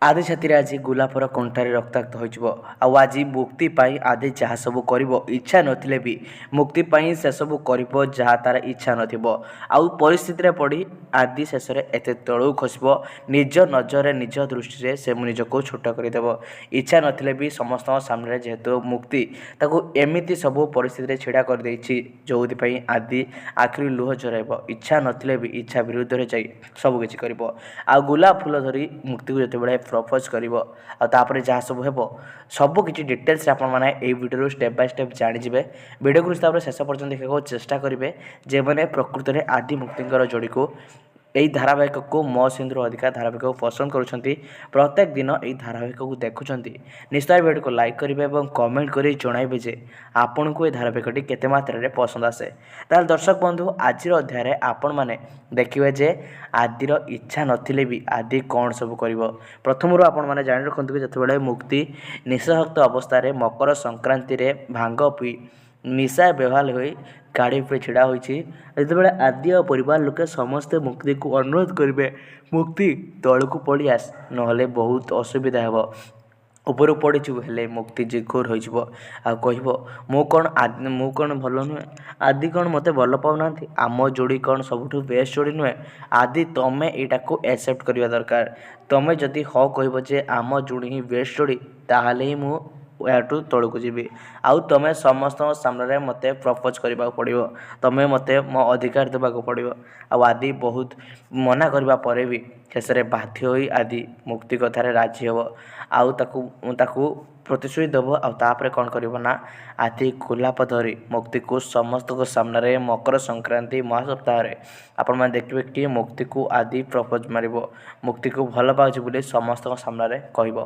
ଆଦି ଛାତିରେ ଆଜି ଗୋଲାପର କଣ୍ଠାରେ ରକ୍ତାକ୍ତ ହୋଇଯିବ। ଆଉ ଆଜି ମୁକ୍ତି ପାଇଁ ଆଦି ଯାହା ସବୁ କରିବ ଇଚ୍ଛା ନଥିଲେ ବି ମୁକ୍ତି ପାଇଁ ସେସବୁ କରିବ ଯାହା ତାର ଇଚ୍ଛା ନଥିବ। ଆଉ ପରିସ୍ଥିତିରେ ପଡ଼ି ଆଦି ଶେଷରେ ଏତେ ତଳକୁ ଖସିବ, ନିଜ ନଜରରେ ନିଜ ଦୃଷ୍ଟିରେ ସେ ନିଜକୁ ଛୋଟ କରିଦେବ। ଇଚ୍ଛା ନଥିଲେ ବି ସମସ୍ତଙ୍କ ସାମ୍ନାରେ ଯେହେତୁ ମୁକ୍ତି ତାକୁ ଏମିତି ସବୁ ପରିସ୍ଥିତିରେ ଛିଡ଼ା କରିଦେଇଛି ଯେଉଁଥିପାଇଁ ଆଦି ଆଖିରୁ ଲୁହ ଝରାଇବ। ଇଚ୍ଛା ନଥିଲେ ବି ଇଚ୍ଛା ବିରୁଦ୍ଧରେ ଯାଇ ସବୁକିଛି କରିବ। ଆଉ ଗୋଲାପ ଫୁଲ ଧରି ମୁକ୍ତିକୁ ଯେତେବେଳେ ପ୍ରପୋଜ କରିବ ଆଉ ତାପରେ ଯାହା ସବୁ ହେବ ସବୁ କିଛି ଡିଟେଲ୍ସରେ ଆପଣମାନେ ଏଇ ଭିଡ଼ିଓରୁ ଷ୍ଟେପ୍ ବାଇ ଷ୍ଟେପ୍ ଜାଣିଯିବେ। ଭିଡ଼ିଓକୁ ତାପରେ ଶେଷ ପର୍ଯ୍ୟନ୍ତ ଦେଖିବାକୁ ଚେଷ୍ଟା କରିବେ, ଯେଉଁମାନେ ପ୍ରକୃତରେ ଆଦି ମୁକ୍ତିଙ୍କର ଯୋଡ଼ିକୁ ଏହି ଧାରାବାହିକକୁ ମୋ ସିନ୍ଦୁର ଅଧିକା ଧାରାବାହିକକୁ ପସନ୍ଦ କରୁଛନ୍ତି, ପ୍ରତ୍ୟେକ ଦିନ ଏହି ଧାରାବାହିକକୁ ଦେଖୁଛନ୍ତି, ନିଶ୍ଚୟ ଭିଡ଼ିଓକୁ ଲାଇକ୍ କରିବେ ଏବଂ କମେଣ୍ଟ କରି ଜଣାଇବେ ଯେ ଆପଣଙ୍କୁ ଏହି ଧାରାବାହିକଟି କେତେ ମାତ୍ରାରେ ପସନ୍ଦ ଆସେ। ତାହେଲେ ଦର୍ଶକ ବନ୍ଧୁ, ଆଜିର ଅଧ୍ୟାୟରେ ଆପଣମାନେ ଦେଖିବେ ଯେ ଆଦିର ଇଚ୍ଛା ନଥିଲେ ବି ଆଦି କ'ଣ ସବୁ କରିବ। ପ୍ରଥମରୁ ଆପଣମାନେ ଜାଣି ରଖନ୍ତୁ କି ଯେତେବେଳେ ମୁକ୍ତି ନିଶାସକ୍ତ ଅବସ୍ଥାରେ ମକର ସଂକ୍ରାନ୍ତିରେ ଭାଙ୍ଗ ପିଇ ନିଶା ବେହାଲ ହୋଇ ଗାଡ଼ି ଉପରେ ଛିଡ଼ା ହୋଇଛି, ଯେତେବେଳେ ଆଦି ଆଉ ପରିବାର ଲୋକେ ସମସ୍ତେ ମୁକ୍ତିକୁ ଅନୁରୋଧ କରିବେ ମୁକ୍ତି ତଳକୁ ପଡ଼ି ଆସ, ନହେଲେ ବହୁତ ଅସୁବିଧା ହେବ। ଉପରକୁ ପଡ଼ିଯିବୁ, ହେଲେ ମୁକ୍ତି ଜିଗୋର ହୋଇଯିବ ଆଉ କହିବ ମୁଁ କ'ଣ ଭଲ ନୁହେଁ, ଆଦି କ'ଣ ମୋତେ ଭଲ ପାଉନାହାନ୍ତି, ଆମ ଯୋଡ଼ି କ'ଣ ସବୁଠୁ ବେଷ୍ଟ ଯୋଡ଼ି ନୁହେଁ। ଆଦି ତମେ ଏଇଟାକୁ ଆକ୍ସେପ୍ଟ କରିବା ଦରକାର। ତମେ ଯଦି ହଁ କହିବ ଯେ ଆମ ଯୋଡ଼ି ହିଁ ବେଷ୍ଟ ଯୋଡ଼ି, ତାହେଲେ ହିଁ ମୁଁ ଏହାଠୁ ତଳକୁ ଯିବି। ଆଉ ତମେ ସମସ୍ତଙ୍କ ସାମ୍ନାରେ ମୋତେ ପ୍ରପୋଜ କରିବାକୁ ପଡ଼ିବ, ତମେ ମୋତେ ମୋ ଅଧିକାର ଦେବାକୁ ପଡ଼ିବ। ଆଉ ଆଦି ବହୁତ ମନା କରିବା ପରେ ବି ଶେଷରେ ବାଧ୍ୟ ହୋଇ ଆଦି ମୁକ୍ତି କଥାରେ ରାଜି ହେବ ଆଉ ତାକୁ ପ୍ରତିଶ୍ରୁତି ଦେବ। ଆଉ ତାପରେ କ'ଣ କରିବ ନା ଆଦି ଗୋଲାପ ଧରି ମୁକ୍ତିକୁ ସମସ୍ତଙ୍କ ସାମ୍ନାରେ ମକର ସଂକ୍ରାନ୍ତି ମହାସପ୍ତାହରେ ଆପଣମାନେ ଦେଖିବେ କି ମୁକ୍ତିକୁ ଆଦି ପ୍ରପୋଜ ମାରିବ, ମୁକ୍ତିକୁ ଭଲ ପାଉଛି ବୋଲି ସମସ୍ତଙ୍କ ସାମ୍ନାରେ କହିବ।